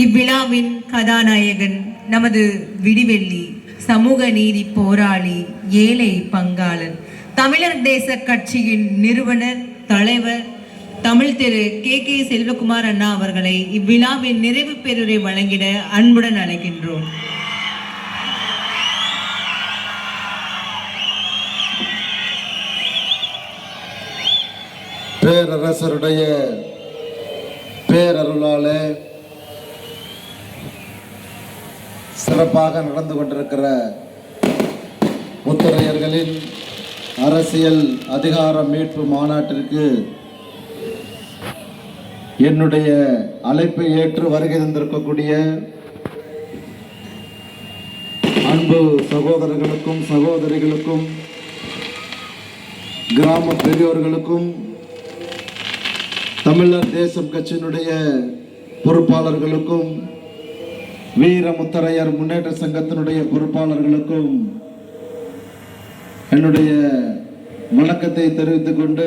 இவ்விழாவின் கதாநாயகன் நமது விடிவெள்ளி சமூக நீதி போராளி, ஏழை பங்காளன், தமிழர் தேச கட்சியின் நிறுவனர் தலைவர் தமிழ் திரு கே செல்வகுமார் அண்ணா அவர்களை இவ்விழாவின் நிறைவு பெருரை வழங்கிட அன்புடன் அழைக்கின்றோம். பேரரசருடைய பேரருளாலே சிறப்பாக நடந்து கொண்டிருக்கிற முத்தரையர்களின் அரசியல் அதிகார மீட்பு மாநாட்டிற்கு என்னுடைய அழைப்பை ஏற்று வருகை தந்திருக்கக்கூடிய அன்பு சகோதரர்களுக்கும் சகோதரிகளுக்கும் கிராம பெரியோர்களுக்கும் தமிழர் தேசம் கட்சியினுடைய பொறுப்பாளர்களுக்கும் வீர முத்தரையர் முன்னேற்ற சங்கத்தினுடைய பொறுப்பாளர்களுக்கும் என்னுடைய வணக்கத்தை தெரிவித்துக் கொண்டு,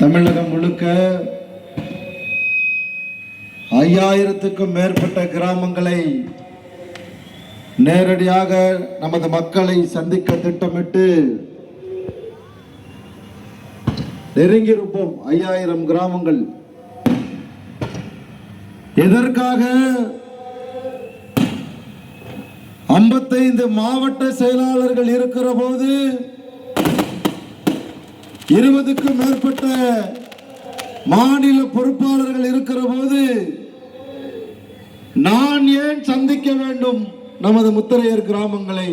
தமிழகம் முழுக்க 5000க்கும் மேற்பட்ட கிராமங்களை நேரடியாக நமது மக்களை சந்திக்க திட்டமிட்டு நெருங்கியிருப்போம். 5000 கிராமங்கள். எதற்காக? 55 மாவட்ட செயலாளர்கள் இருக்கிற போது 20க்கும் மேற்பட்ட மாநில பொறுப்பாளர்கள் இருக்கிற போது நான் ஏன் சந்திக்க வேண்டும் நமது முத்தரையர் கிராமங்களை?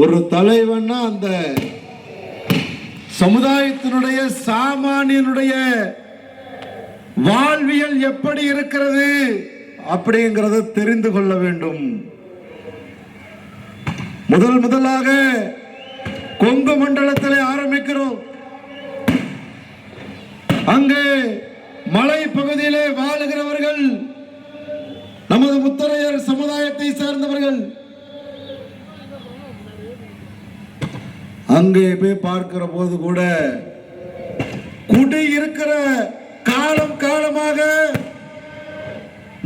ஒரு தலைவன்னா அந்த சமுதாயத்தினுடைய சாமானியனுடைய வாழ்வியல் எப்படி இருக்கிறது அப்படிங்கிறத தெரிந்து கொள்ள வேண்டும். முதலாக கொங்கு மண்டலத்திலே ஆரம்பிக்கிறோம். அங்கே மலை பகுதியிலே வாழுகிறவர்கள் நமது முத்தரையர் சமுதாயத்தை சேர்ந்தவர்கள். அங்கே போய் பார்க்கிற போது கூட குடி இருக்கிற காலமாக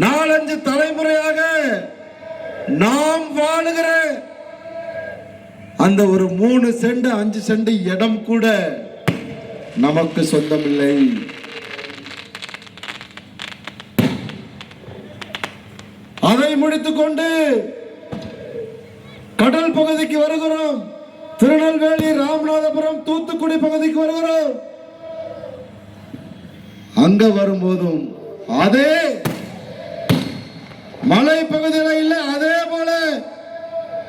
4-5 தலைமுறையாக நாம் வாழுகிற அந்த ஒரு 3 சென்ட் 5 சென்ட் இடம் கூட நமக்கு சொந்தமில்லை. அதை முடித்துக் கொண்டு கடல் பகுதிக்கு வருகிறோம். திருநெல்வேலி, ராமநாதபுரம், தூத்துக்குடி பகுதிக்கு வருகிறோம். அங்க வரும்போதும் அதே மலை பகுதியில் இல்ல, அதே போல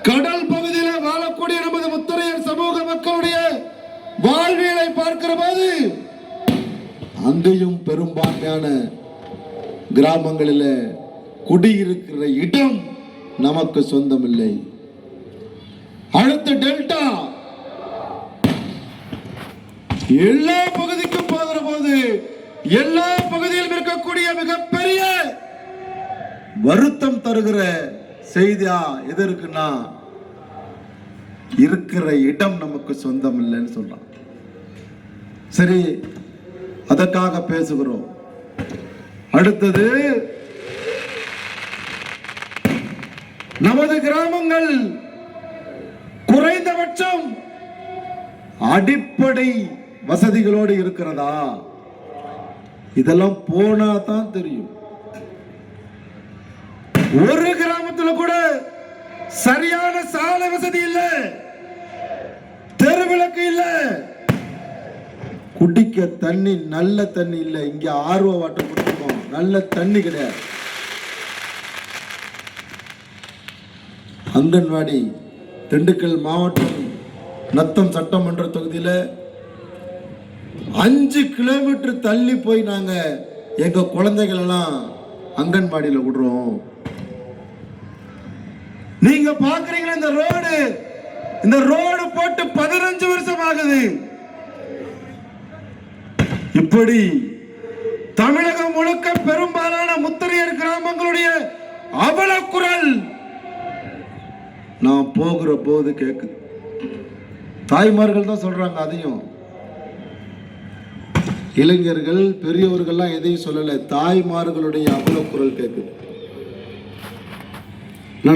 கடல் பகுதியில் வாழக்கூடிய நமது முத்தரையர் சமூக மக்களுடைய வாழ்வியலை பார்க்கிற போது அங்கேயும் பெரும்பான்மையான கிராமங்களில் குடியிருக்கிற இடம் நமக்கு சொந்தமில்லை. அடுத்த டெல்டா எல்லா பகுதிக்கும் போகிற போது எல்லா பகுதியிலும் இருக்கக்கூடிய மிகப்பெரிய வருத்தம் தருகிற செய்தியா எது இருக்குன்னா, இருக்கிற இடம் நமக்கு சொந்தம் இல்லைன்னு சொல்றான். சரி, அதற்காக பேசுகிறோம். அடுத்தது, நமது கிராமங்கள் குறைந்தபட்சம் அடிப்படை வசதிகளோடு இருக்கிறதா? இதெல்லாம் போனா தான் தெரியும். ஒரு கிராமத்தில் கூட சரியான சாலை வசதி இல்ல, தெருவிளக்கு இல்ல, குடிக்க தண்ணி நல்ல தண்ணி இல்ல. இங்க ஆர்வ வாட்டர் கொடுத்துருக்கோம், நல்ல தண்ணி கிடையாது. அங்கன்வாடி திண்டுக்கல் மாவட்டம் நத்தம் சட்டமன்ற தொகுதியில் 5 கிலோமீட்டர் தள்ளி போய் நாங்க எங்க குழந்தைகள் எல்லாம் அங்கன்வாடியில் விடுறோம். நீங்க பாக்குறீங்களா இந்த ரோடு போட்டு 15 வருஷம் ஆகுது. இப்படி தமிழகம் முழுக்க பெரும்பாலான முத்தரையர் கிராமங்களுடைய அவல குரல் நான் போகிற போது கேக்குது. தாய்மார்கள் தான் சொல்றாங்க. அதையும் இளைஞர்கள் பெரியவர்கள்லாம் எதையும் சொல்லலை, தாய்மார்களுடைய அவல குரல் கேட்குது.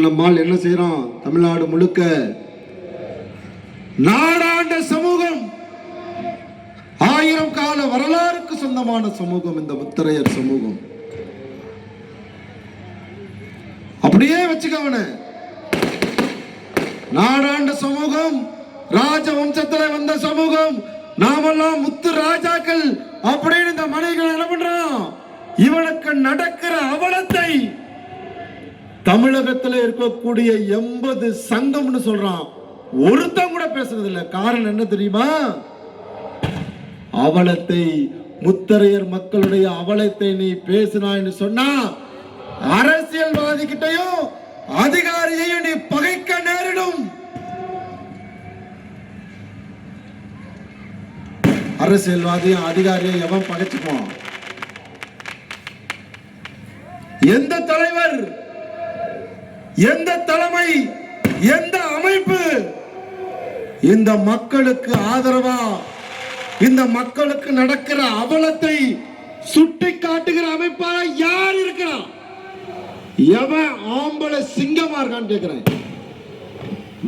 நம்மால் என்ன செய்யறோம்? தமிழ்நாடு முழுக்க நாடாண்ட சமூகம், 1000 கால வரலாறுக்கு சொந்தமான சமூகம் இந்த முத்தரையர் சமூகம். அப்படியே வச்சுக்கவன நாடாண்ட சமூகம், ராஜ வம்சத்துல வந்த சமூகம், நாமெல்லாம் முத்து ராஜாக்கள் அப்படின்னு இந்த மனைகள் என்ன பண்றோம்? இவனுக்கு நடக்கிற அவலத்தை தமிழகத்தில் இருக்கக்கூடிய 80 சங்கம்னு சொல்றான், ஒருத்தன் கூட பேசுறது இல்லை. காரணம் என்ன தெரியுமா? அவலத்தை, முத்தரையர் மக்களுடைய அவலத்தை நீ பேசினான்னு சொன்னா அரசியல்வாதி கிட்டையும் அதிகாரியையும் நீ பகைக்க நேரிடும். அரசியல்வாதியும் அதிகாரியும் எவன் பகைச்சுக்குவான்? எந்த தலைவர், எந்த தலைமை, எந்த அமைப்பு இந்த மக்களுக்கு ஆதரவா இந்த மக்களுக்கு நடக்கிற அவலத்தை சுட்டி காட்டுகிற அமைப்பா யார் இருக்கிறான்? எவன் ஆம்பளை சிங்கமா இருக்கான்னு கேட்கிறேன்.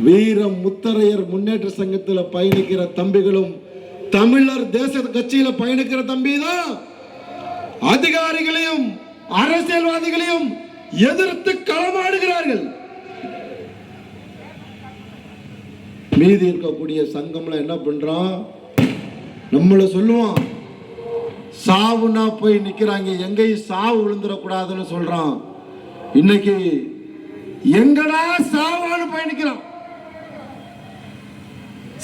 வீரம் முத்தரையர் முன்னேற்ற சங்கத்தில் பயணிக்கிற தம்பிகளும் தமிழர் தேச கட்சியில பயணிக்கிற தம்பி தான் அதிகாரிகளையும் அரசியல்வாதிகளையும் எதிர்த்து களமாடுகிறார்கள். மீதி இருக்கக்கூடிய சங்கம்ல என்ன பண்றான்? நம்மள சொல்லுவான், சாவுனா போய் நிக்கிறாங்க, எங்கேயும் சாவு விழுந்துடக்கூடாதுன்னு சொல்றான். இன்னைக்கு எங்கடா சாவான்னு போய் நிக்கிறான்.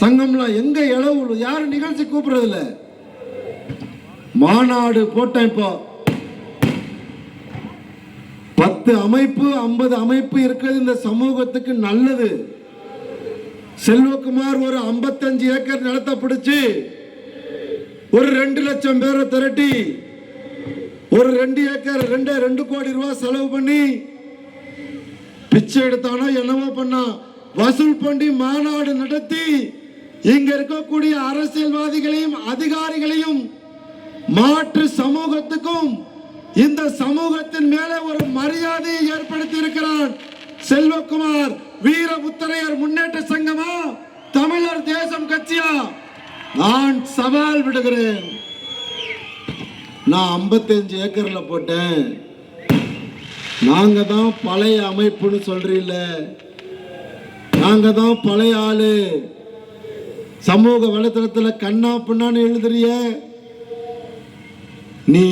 சங்கம்ல எங்க இளவு யாரும் நிகழ்ச்சி கூப்பிடுறது இல்ல. மாநாடு போட்டேன், இப்போ 10 அமைப்பு 50 அமைப்பு இருக்கிறது இந்த சமூகத்துக்கு நல்லது. செல்வகுமார் ஒரு 55 ஏக்கர் நிலத்தை பிடிச்சு ஒரு 2 லட்சம் பேரை திரட்டி ஒரு 2 ஏக்கர் 2 கோடி ரூபாய் செலவு பண்ணி பிச்சை எடுத்தானோ என்னவோ பண்ணா வசூல் பண்ணி மாநாடு நடத்தி இங்க இருக்கக்கூடிய அரசியல்வாதிகளையும் அதிகாரிகளையும் மாற்று சமூகத்துக்கும் இந்த சமூகத்தின் மேலே ஒரு மரியாதையை ஏற்படுத்தி இருக்கிறான் செல்வகுமார். வீர முத்தரையர் முன்னேற்ற சங்கமா தமிழர் தேசம் கட்சியா? நான் சவால் விடுகிறேன். நான் 55 ஏக்கர்ல போட்டேன். நாங்க தான் பழைய அமைப்புன்னு சொல்றீல்ல, நாங்க தான் பழைய ஆளு. சமூக வலைத்தளத்தில் கண்ணா பின்னான்னு எழுதுறிய. நீ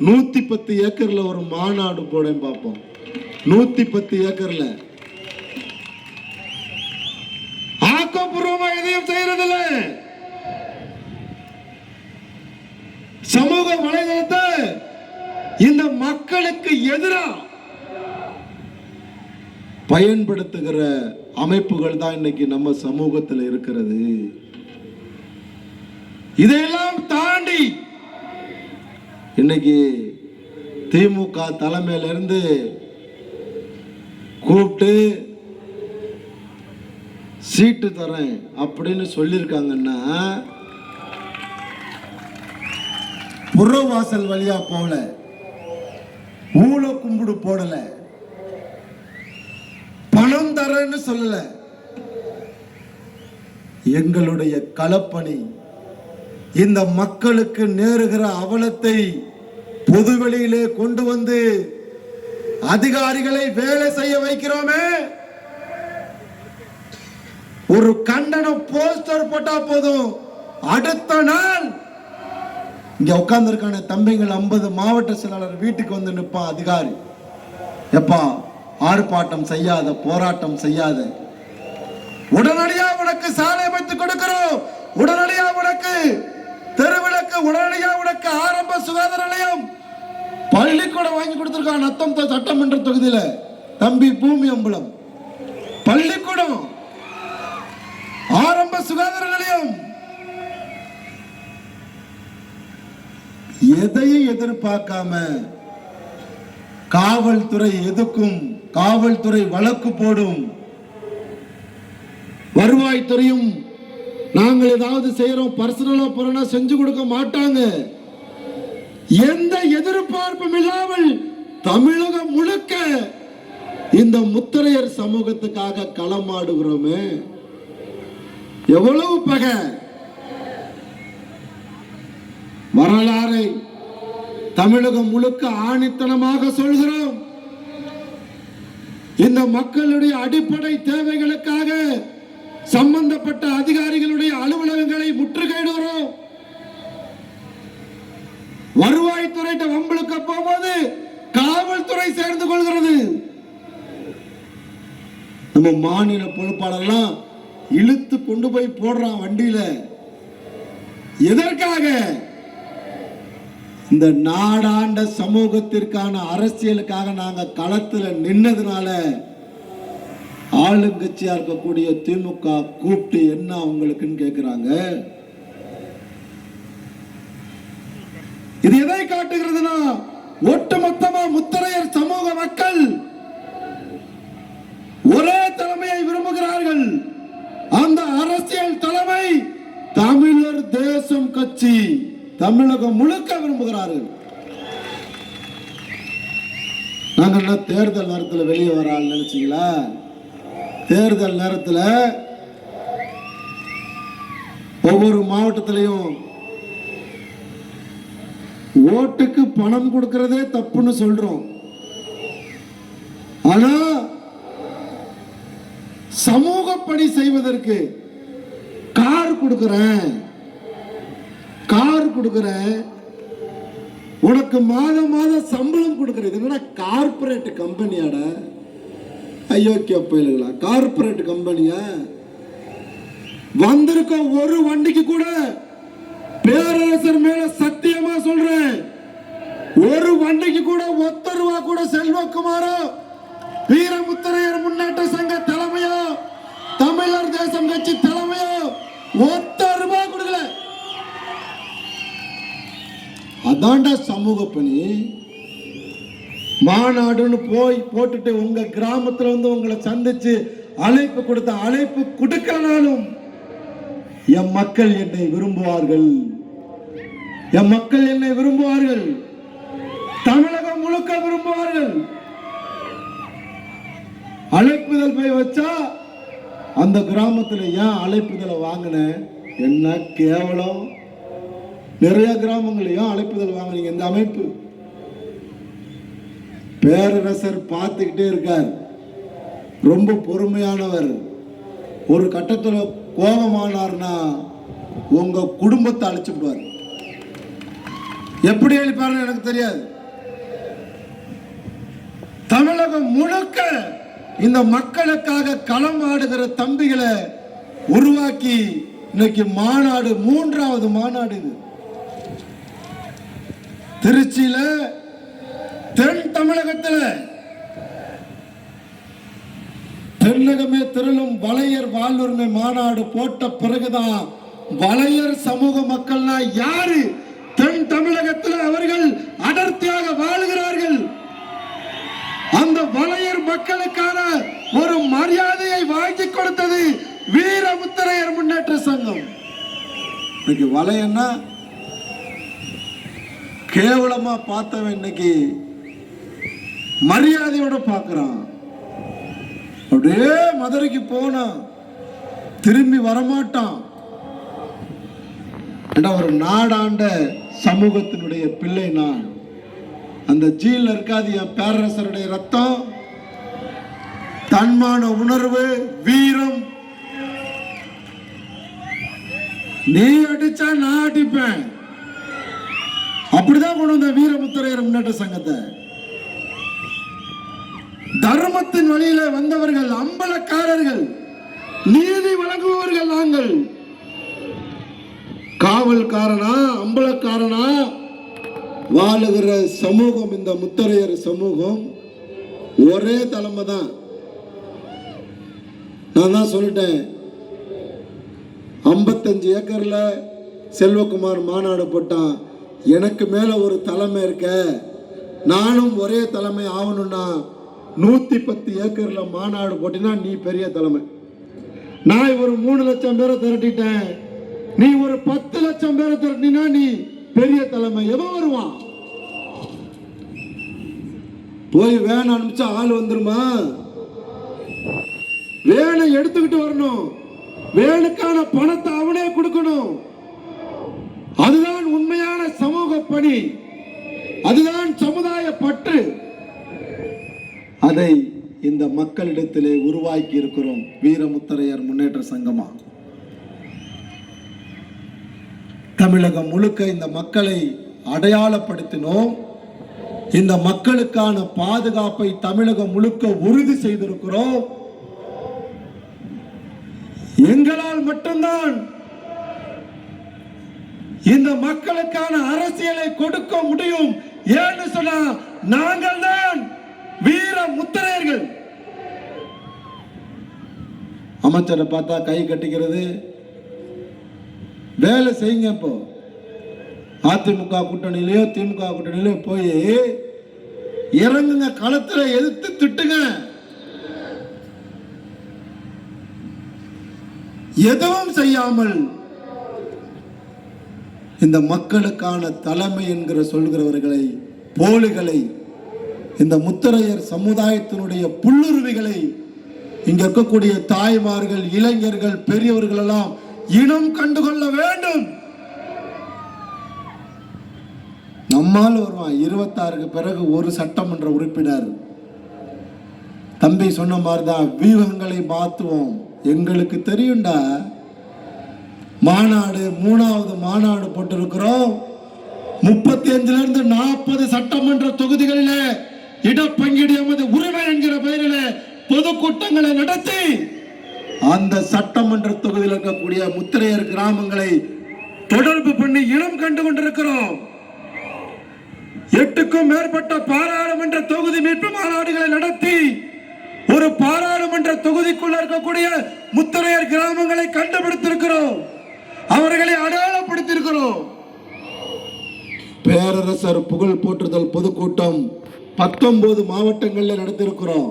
110 ஏக்கர்ல ஒரு மாநாடு போடேன் பார்ப்போம். 110 ஏக்கர்ல ஆக்கப்பூர்வமா எதையும் செய்யறதில்ல. சமூக வலைதளத்தை இந்த மக்களுக்கு எதிராக பயன்படுத்துகிற அமைப்புகள் தான் இன்னைக்கு நம்ம சமூகத்தில் இருக்கிறது. இதையெல்லாம் தாண்டி இன்னைக்கு திமுக தலைமையில இருந்து கூப்பிட்டு சீட்டு தரேன் அப்படின்னு சொல்லியிருக்காங்கன்னா, புறவாசல் வழியா போகல, ஊழ கும்பிடு போடல, பணம் தரேன்னு சொல்லல. எங்களுடைய களப்பணி இந்த மக்களுக்கு நேருகிற அவலத்தை பொதுவெளியிலே கொண்டு வந்து அதிகாரிகளை வேலை செய்ய வைக்கிறோமே. ஒரு கண்டன போஸ்டர் போட்டா போதும், அடுத்த நாள் இங்க உட்கார்ந்து இருக்கான தம்பிகள் 50 மாவட்ட செயலாளர் வீட்டுக்கு வந்து நிற்பான் அதிகாரி. எப்பா ஆர்ப்பாட்டம் செய்யாத, போராட்டம் செய்யாத, உடனடியா உனக்கு சாலை அமைத்து கொடுக்கிறோம், உடனடியா உனக்கு தெருவிளக்கு, உடனடியா உனக்கு ஆரம்ப சுகாதார நிலையம், பள்ளிக்கூடம் வாங்கி கொடுத்திருக்கான் நத்தம் சட்டமன்ற தொகுதியில தம்பி பூமி அம்பலம். பள்ளிக்கூடம், ஆரம்ப சுகாதார நிலையம், எதையும் எதிர்பார்க்காம காவல்துறை எதுக்கும், காவல்துறை வழக்கு போடும், வருவாய்த்துறையும் நாங்கள் ஏதாவது செய்யறோம் பர்சனலா போறோம்னா செஞ்சு கொடுக்க மாட்டாங்க. எந்த எதிர்பார்ப்பும் இல்லாமல் தமிழகம் முழுக்க இந்த முத்தரையர் சமூகத்துக்காக களமாடுகிறோமே, எவ்வளவு பகை. வரலாறை தமிழகம் முழுக்க ஆணித்தனமாக சொல்கிறோம். இந்த மக்களுடைய அடிப்படை தேவைகளுக்காக சம்பந்தப்பட்ட அதிகாரிகளுடைய அலுவலகங்களை முற்றுகையிடுகிறோம். வருவாய்த்துறை வம்பளுக்க போகும்போது காவல்துறை சேர்ந்து கொள்கிறது. நம்ம மாநில பொறுப்பாளர்லாம் இழுத்து கொண்டு போய் போடுறான் வண்டியில. எதற்காக? இந்த நாடாண்ட சமூகத்திற்கான அரசியலுக்காக நாங்க களத்துல நின்னதுனால ஆளுங்கட்சியா இருக்கக்கூடிய திமுக கூப்பிட்டு என்ன அவங்களுக்குன்னு கேட்கிறாங்க. இது எதை காட்டுகிறதுனா, ஒட்டுமொத்தமா முத்தரையர் சமூக மக்கள் ஒரே தலைமையை விரும்புகிறார்கள். அந்த அரசியல் தலைமை தமிழர் தேசம் கட்சி தமிழகம் முழுக்க விரும்புகிறார்கள். நாங்க என்ன தேர்தல் நேரத்தில் வெளியே வரால் நினைச்சீங்களா? தேர்தல் நேரத்தில் ஒவ்வொரு மாவட்டத்திலையும் ஓட்டுக்கு பணம் கொடுக்கிறதே தப்புன்னு சொல்றோம். ஆனா சமூக பணி செய்வதற்கு கார் கொடுக்கிறேன், உனக்கு மாதம் மாதம் சம்பளம் கொடுக்கிறது. என்னடா கார்பரேட் கம்பெனியாட? அயோக்கிய பயிலுங்களா, கார்பரேட் கம்பெனியா? வந்திருக்க ஒரு வண்டிக்கு கூட பேரரசர் மேல சத்தியமா சொல்றேன், ஒரு வண்டிக்கு கூட ஒத்த ரூபா கூட செல்வகுமாரோ வீரமுத்தரையர் முன்னேற்ற சங்க தலைமையோ தமிழர் தேசம் கட்சி தலைமையோ ஒத்த ரூபா கொடுக்கல. அதான்டா சமூக பணி. மாநாடுன்னு போய் போட்டுட்டு உங்க கிராமத்துல வந்து உங்களை சந்திச்சு அழைப்பு கொடுத்த அழைப்பு கொடுக்கலனாலும் என் மக்கள் என்னை விரும்புவார்கள், என் மக்கள் என்னை விரும்புவார்கள், தமிழகம் முழுக்க விரும்புவார்கள். அழைப்புதல் போய் வச்சா அந்த கிராமத்தில் ஏன் அழைப்புதலை வாங்கின? என்ன கேவலம். நிறைய கிராமங்களையும் அழைப்புதல் வாங்கினீங்க. இந்த அமைப்பு பேரரசர் பார்த்துக்கிட்டே இருக்கார், ரொம்ப பொறுமையானவர். ஒரு கட்டத்தில் கோபமானார்னா உங்க குடும்பத்தை அழிச்சு விடுவார். எப்படி அழிப்பாருன்னு எனக்கு தெரியாது. தமிழகம் முழுக்க இந்த மக்களுக்காக களம் ஆடுகிற தம்பிகளை உருவாக்கி இன்னைக்கு மாநாடு, 3வது மாநாடு இது. திருச்சியில தென் தமிழகத்தில் தென்னகமே திரளும் வளையர் வாழ்வுரிமை மாநாடு போட்ட பிறகுதான் வளையர் சமூக மக்கள்னா யாரு தென் தமிழகத்தில் அவர்கள் அடர்த்தியாக வாழ்கிறார்கள். அந்த வளையர் மக்களுக்கான ஒரு மரியாதையை வாங்கி கொடுத்தது வீரமுத்தரையர் முன்னேற்ற சங்கம். இன்னைக்கு வளையன்னா கேவலமா பார்த்தவன் இன்னைக்கு மரியாதையோட பார்க்கிறான். அப்படியே மதுரைக்கு போனா திரும்பி வரமாட்டான். ஒரு நாடாண்ட சமூகத்தினுடைய பிள்ளை நான். அந்த ஜீல இருக்காது என் பேரரசருடைய ரத்தம், தன்மான உணர்வு, வீரம். நீ அடிச்சா நான் அடிப்பேன். அப்படிதான் கொண்டு வந்த வீரமுத்தரையர் முன்னேற்ற சங்கத்தை. தர்மத்தின் வழியில வந்தவர்கள், அம்பலக்காரர்கள், நீதி வழங்குபவர்கள் நாங்கள். காவல்காரனா அம்பலக்காரனா வாழுகிற சமூகம் இந்த முத்தரையர் சமூகம். ஒரே தலைமை தான். நான் தான் சொல்லிட்டேன், 55 ஏக்கர்ல செல்வகுமார் மாநாடு போட்டான். எனக்கு மேல ஒரு தலைமை இருக்க, நானும் ஒரே தலைமை ஆகணும்னா 110 ஏக்கர்ல மாநாடு போட்டினா நீ பெரிய தலைமை. நான் ஒரு 3 லட்சம் பேரை திரட்டிட்டேன், நீ ஒரு 10 லட்சம் பேரை திரட்டினா நீ பெரிய தலைமை. எவன் வருவான்? போய் வேன் அனுப்பிச்சா ஆள் வந்துருமா? வேனை எடுத்துக்கிட்டு வரணும், வேனுக்கான பணத்தை அவனே கொடுக்கணும். அதுதான் உண்மையான சமூக பணி, அதுதான் சமுதாய பற்று. அதை இந்த மக்களிடத்திலே உருவாக்கி இருக்கிறோம் வீரமுத்தரையர் முன்னேற்ற சங்கமா. தமிழகம் முழுக்க இந்த மக்களை அடையாளப்படுத்தினோம். இந்த மக்களுக்கான பாதுகாப்பை தமிழகம் முழுக்க உறுதி செய்திருக்கிறோம். எங்களால் மட்டும்தான் இந்த மக்களுக்கான அரசியலை கொடுக்க முடியும். ஏன்னு சொன்னா நாங்கள் தான் வீர முத்திரையர்கள். அமைச்சரை பார்த்தா கை கட்டிக்கிறது, வேலை செய்யுங்க. இப்போ அதிமுக கூட்டணியிலயோ திமுக கூட்டணியிலயோ போய் இறங்குங்க, களத்துல எதிர்த்து திட்டுங்க. எதுவும் செய்யாமல் இந்த மக்களுக்கான தலைமை என்கிற சொல்கிறவர்களை, போலிகளை, இந்த முத்திரையர் சமுதாயத்தினுடைய புல்லுருவிகளை இங்க இருக்கக்கூடிய தாய்மார்கள், இளைஞர்கள், பெரியவர்கள் எல்லாம் இனம் கண்டுகொள்ள வேண்டும். நம்மால் வருவான் 26க்கு பிறகு ஒரு சட்டமன்ற உறுப்பினர். தம்பி சொன்ன மாதிரிதான் வியூகங்களை மாற்றுவோம். எங்களுக்கு தெரியும்டா. மாநாடு 3வது மாநாடு போட்டிருக்கிறோம். 35ல இருந்து 40 சட்டமன்ற தொகுதிகளில் இடப்பங்கீடு எமது உரிமை என்கிற பெயரில் பொதுக்கூட்டங்களை நடத்தி அந்த சட்டமன்ற தொகுதியில் இருக்கக்கூடிய முத்திரையர் கிராமங்களை தொடர்பு பண்ணி இனம் கண்டு கொண்டிருக்கிறோம். 8க்கும் மேற்பட்ட பாராளுமன்ற தொகுதி மீட்பு மாநாடுகளை நடத்தி ஒரு பாராளுமன்ற தொகுதிக்குள்ள இருக்கக்கூடிய முத்திரையர் கிராமங்களை கண்டுபிடித்திருக்கிறோம், அவர்களை அடையாளப்படுத்தியிருக்கிறோம். பேரரசர் புகழ் போற்றுதல் பொதுக்கூட்டம் 19 மாவட்டங்களில் நடத்திருக்கிறோம்.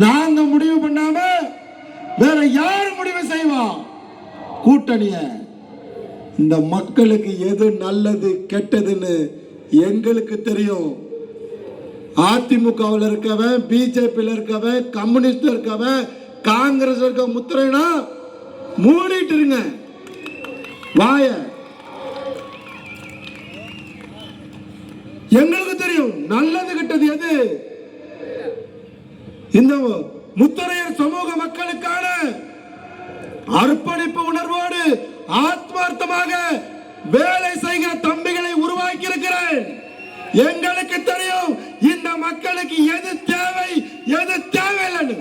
நாங்க முடிவு பண்ணாம வேற யார் முடிவு செய்வா? கூட்டணிய. இந்த மக்களுக்கு எது நல்லது கெட்டதுன்னு எங்களுக்கு தெரியும். அதிமுகவில் இருக்கவன், பிஜேபியில் இருக்கவன், கம்யூனிஸ்ட் இருக்கவன், காங்கிரஸ் இருக்க முத்திரைனா மூடிட்டு இருங்க வாய. எங்களுக்கு தெரியும் நல்லது கெட்டது எது. இந்த முத்திரையர் சமூக மக்களுக்கான அர்ப்பணிப்பு உணர்வோடு ஆத்மார்த்தமாக வேலை செய்கிற தம்பிகளை உருவாக்கி இருக்கிறேன். எங்களுக்கு தெரியும் இந்த மக்களுக்கு எது தேவை, எது தேவையில்லைன்னு.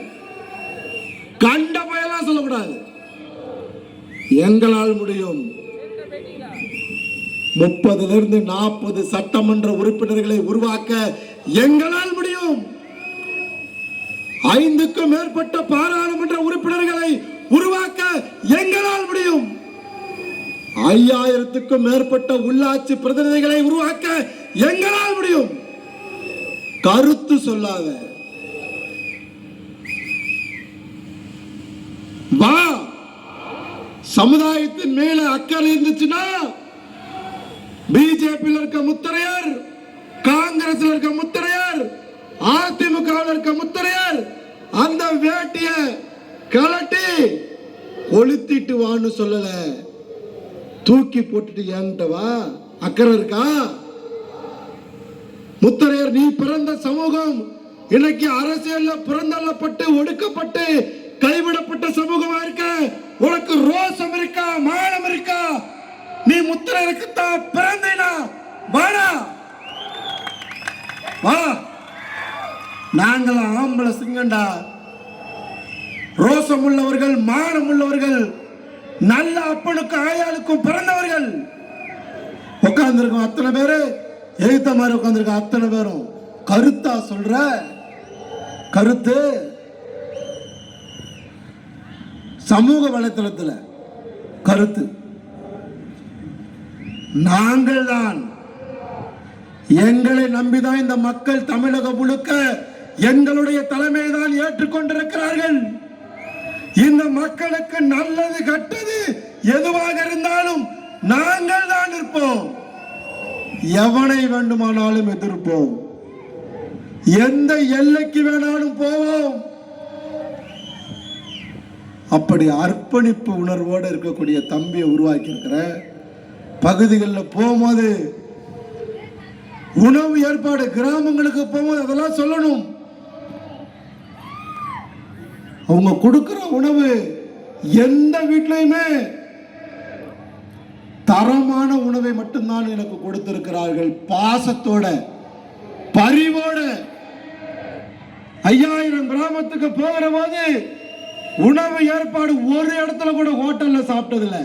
கண்ட பயலாம் சொல்லக்கூடாது. எங்களால் முடியும். 30ல இருந்து 40 சட்டமன்ற உறுப்பினர்களை உருவாக்க எங்களால் முடியும். 5க்கும் மேற்பட்ட பாராளுமன்ற உறுப்பினர்களை உருவாக்க எங்களால் முடியும். 5000க்கும் மேற்பட்ட உள்ளாட்சி பிரதிநிதிகளை உருவாக்க எங்களால் முடியும். கருத்து சொல்லாத வா. சமுதாயத்தின் மேல அக்கறை இருந்துச்சுன்னா பிஜேபி இருக்க முத்திரையர், காங்கிரஸ் இருக்க முத்திரையர், அதிமுக இருக்க முத்திரையர் அந்த வேட்டிய கலட்டி கொளுத்திட்டு வான்னு சொல்லல, தூக்கி போட்டுட்டு என்கிட்ட வா. அக்கறை இருக்கா? முத்திரையர் நீ பிறந்த சமூகம் இன்னைக்கு அரசியல்ல பிறந்தள்ளப்பட்டு ஒடுக்கப்பட்டு கைவிடப்பட்ட சமூகமா இருக்க. உனக்கு ரோசம் இருக்கா? மானம் இருக்கா? நீ முத்திரையருக்குத்தான் பிறந்தா வாடா வா. நாங்கள் ஆம்பளை சிங்கண்டா. ரோசம் உள்ளவர்கள், மானம் உள்ளவர்கள், நல்ல அப்பனுக்கு ஆயாளுக்கும் பிறந்தவர்கள். உட்கார்ந்துருக்கோம் அத்தனை பேரு, எழுத்த மாதிரி உட்கார்ந்துருக்க அத்தனை பேரும் கருத்தா சொல்ற கருத்து சமூக வலைத்தளத்தில் கருத்து. நாங்கள் தான், எங்களை நம்பிதான் இந்த மக்கள் தமிழகம் முழுக்க எங்களுடைய தலைமையை தான் ஏற்றுக்கொண்டிருக்கிறார்கள். இந்த மக்களுக்கு நல்லது கட்டது எதுவாக இருந்தாலும் நாங்கள் தான் இருப்போம். எவனை வேண்டுமானாலும் எதிர்ப்போம். எந்த எல்லைக்கு வேணாலும் போவோம். அப்படி அர்ப்பணிப்பு உணர்வோடு இருக்கக்கூடிய தம்பியை உருவாக்கி இருக்கிற பகுதிகளில் போகும்போது உணவு ஏற்பாடு கிராமங்களுக்கு போகும்போது அதெல்லாம் சொல்லணும். அவங்க கொடுக்கிற உணவு எந்த வீட்லையுமே தரமான உணவை மட்டும்தான் எனக்கு கொடுத்திருக்கிறார்கள். பாசத்தோட பரிவோட 5000 கிராமத்துக்கு போகிற போது உணவு ஏற்பாடு ஒரு இடத்துல கூட ஹோட்டல்ல சாப்பிட்டதில்ல.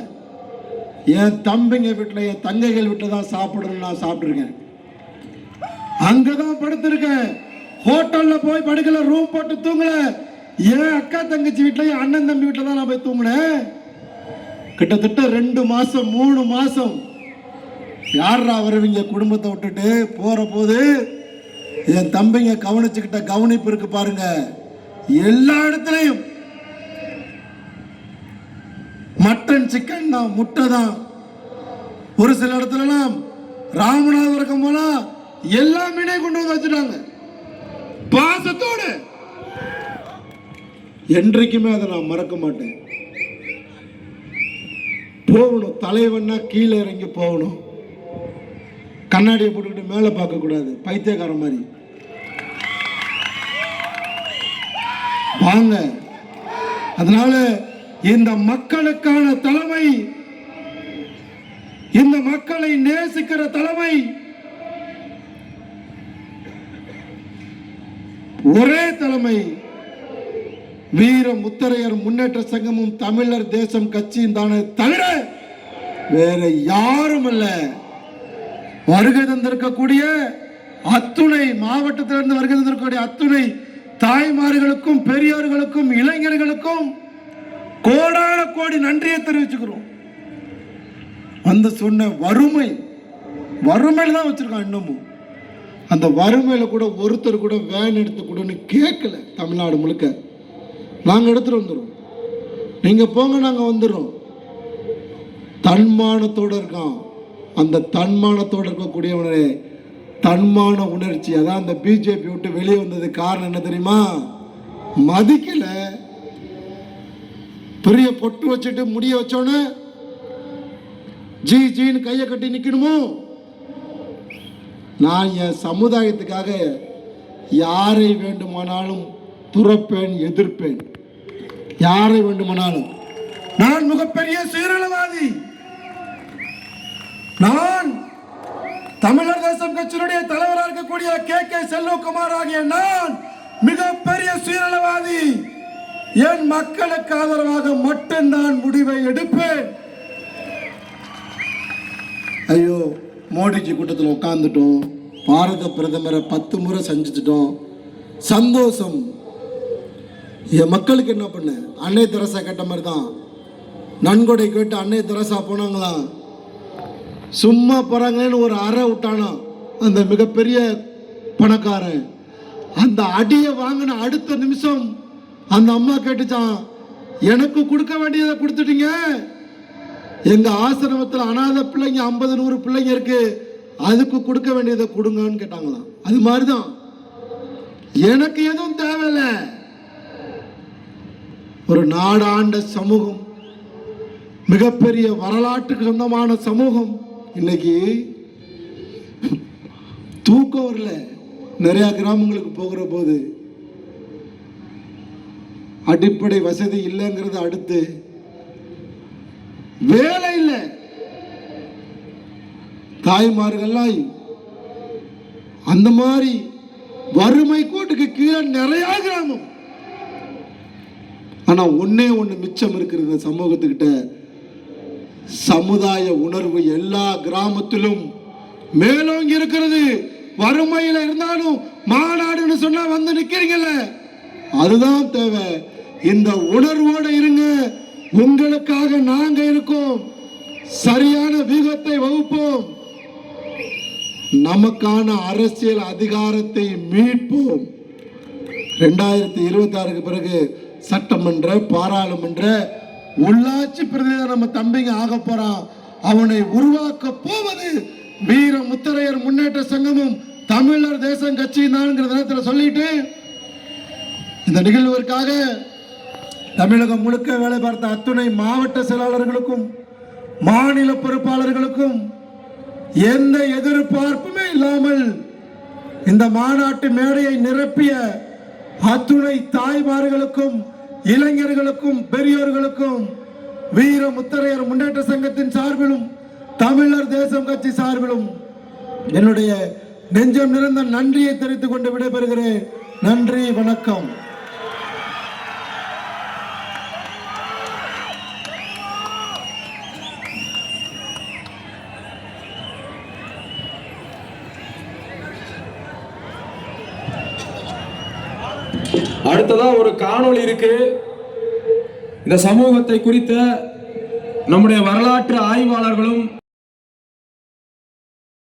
என் தம்பிங்க வீட்டில் என் தங்கைகள் வீட்டில் தான் சாப்பிடணும்னு நான் சாப்பிட்டுருக்கேன். அங்கதான் படுத்திருக்கேன். ஹோட்டல்ல போய் படுக்கல, ரூம் போட்டு தூங்கல. என் அக்கா தங்கச்சி வீட்டில் என் அண்ணன் தம்பி வீட்டில் தான் நான் போய் தூங்கினேன். கிட்டத்தட்ட 2 மாசம் 3 மாசம் யாரா வருவீங்க குடும்பத்தை விட்டுட்டு போற போது என் தம்பிங்க கவனிச்சுக்கிட்ட கவனிப்பு இருக்கு பாருங்க. எல்லா இடத்துலையும் மட்டன் சிக்கன் தான், முட்டை தான். ஒரு சில இடத்துலலாம் ராமநாதபுரம் போல எல்லா மீனையும் கொண்டு வந்து வச்சுட்டாங்க பாசத்தோட. என்றைக்குமே அதை நான் மறக்க மாட்டேன். போகணும், தலைவன்னா கீழே இறங்கி போகணும். கண்ணாடியை போட்டுக்கிட்டு மேலே பார்க்க கூடாது, பைத்தியக்கார மாதிரி வாங்க. அதனால இந்த மக்களுக்கான தலைமை, இந்த மக்களை நேசிக்கிற தலைமை, ஒரே தலைமை வீர முத்தரையர் முன்னேற்ற சங்கமும் தமிழர் தேசம் கட்சியும் தானே தவிர வேற யாரும் அல்ல. வருகை தந்திருக்கக்கூடிய அத்துணை மாவட்டத்திலிருந்து வருகை தந்திருக்கக்கூடிய அத்துணை தாய்மார்களுக்கும் பெரியோர்களுக்கும் இளைஞர்களுக்கும் கோடான கோடி நன்றியை தெரிவிச்சுக்கிறோம். வந்து சொன்ன வறுமையில தான் வச்சிருக்கான். இன்னமும் அந்த வறுமையில கூட ஒருத்தர் கூட வேன் எடுத்து கூடன்னு கேட்கல. தமிழ்நாடு முழுக்க நாங்க எடுத்துட்டு வந்துடும், நீங்க போங்க நாங்க வந்துடுறோம். தன்மானத்தோடு இருக்கான். அந்த தன்மானத்தோடு இருக்கக்கூடியவனே தன்மான உணர்ச்சி. அதான் அந்த பிஜேபி விட்டு வெளியே வந்தது காரணம் என்ன தெரியுமா? மதிக்கல. பெரிய பொட்டு வச்சுட்டு முடிய வச்சோன்னு ஜின்னு கையை கட்டி நிக்கணுமோ? நான் என் சமுதாயத்துக்காக யாரை வேண்டுமானாலும் துறப்பேன், எதிர்ப்பேன். யாரை வேண்டுமானாலும். நான் மிகப்பெரிய சுயநலவாதி. நான் தமிழர் தேசம் கட்சியினுடைய தலைவராக இருக்கக்கூடிய கே செல்வகுமார் ஆகிய நான் மிகப்பெரிய சுயநலவாதி. என் மக்களுக்கு ஆதரவாக மட்டும்தான் முடிவை எடுப்பேன். ஐயோ, மோடிஜி கூட்டத்தில் உட்கார்ந்துட்டோம், பாரத பிரதமரை 10 முறை சந்திச்சிட்டோம், சந்தோஷம். என் மக்களுக்கு என்ன பண்ண? அன்னை தெரசா கேட்ட மாதிரி தான். நன்கொடை கேட்டு அன்னை தெரசா போனாங்களாம். சும்மா போறாங்கன்னு ஒரு அறை விட்டானா அந்த மிகப்பெரிய பணக்காரன். அந்த அடியை வாங்கின அடுத்த நிமிஷம் அந்த அம்மா கேட்டுச்சான், எனக்கு கொடுக்க வேண்டியதை கொடுத்துட்டீங்க. எங்க ஆசிரமத்தில் அனாதை பிள்ளைங்க 50-100 பிள்ளைங்க இருக்கு, அதுக்கு கொடுக்க வேண்டியதை கொடுங்கன்னு கேட்டாங்களாம். அது மாதிரிதான் எனக்கு எதுவும் தேவையில்லை. ஒரு நாடாண்ட சமூகம், மிகப்பெரிய வரலாற்றுக்கு சொந்தமான சமூகம். இன்னைக்கு தூக்கம் வரல. நிறைய கிராமங்களுக்கு போகிற போது அடிப்படை வசதி இல்லைங்கிறது, அடுத்து வேலை இல்லை. தாய்மார்கள்லாம் அந்த மாதிரி வறுமை கோட்டுக்கு கீழே நிறைய கிராமம். ஆனா ஒண்ணே ஒண்ணு மிச்சம் இருக்கிறது சமூகத்துக்கிட்ட, சமுதாய உணர்வு எல்லா கிராமத்திலும் மேலோங்கி இருக்கிறது. வறுமையில இருந்தாலும் மாநாடுன்னு சொன்னா வந்து நிக்கிறீங்கல்ல, அதுதான் தேவை. இந்த உணர்வோடு இருங்க. உங்களுக்காக நாங்க இருக்கோம். சரியான வியூகத்தை வகுப்போம். நமக்கான அரசியல் அதிகாரத்தை மீட்போம். 2026க்கு பிறகு சட்டமன்ற, பாராளுமன்ற, உள்ளாட்சி பிரதிநிதி நம்ம தம்பிங்க ஆக போறான். அவனை உருவாக்க போவது வீர முத்தரையர் முன்னேற்ற சங்கமும் தமிழர் தேசம் கட்சியும் தான் சொல்லிட்டு இந்த நிகழ்விற்காக தமிழகம் முழுக்க வேலை பார்த்த அத்துணை மாவட்ட செயலாளர்களுக்கும் மாநில பொறுப்பாளர்களுக்கும் எந்த எதிர்பார்ப்புமே இல்லாமல் இந்த மாநாட்டு மேடையை நிரப்பிய அத்துணை தாய்மார்களுக்கும் இளைஞர்களுக்கும் பெரியோர்களுக்கும் வீர முத்தரையர் முன்னேற்ற சங்கத்தின் சார்பிலும் தமிழர் தேசம் கட்சி சார்பிலும் என்னுடைய நெஞ்சம் நிறைந்த நன்றியை தெரிவித்துக் கொண்டு விடைபெறுகிறேன். நன்றி, வணக்கம். அடுத்ததா ஒரு காணொளி இருக்கு. இந்த சமூகத்தை குறித்த நம்முடைய வரலாற்று ஆய்வாளர்களும்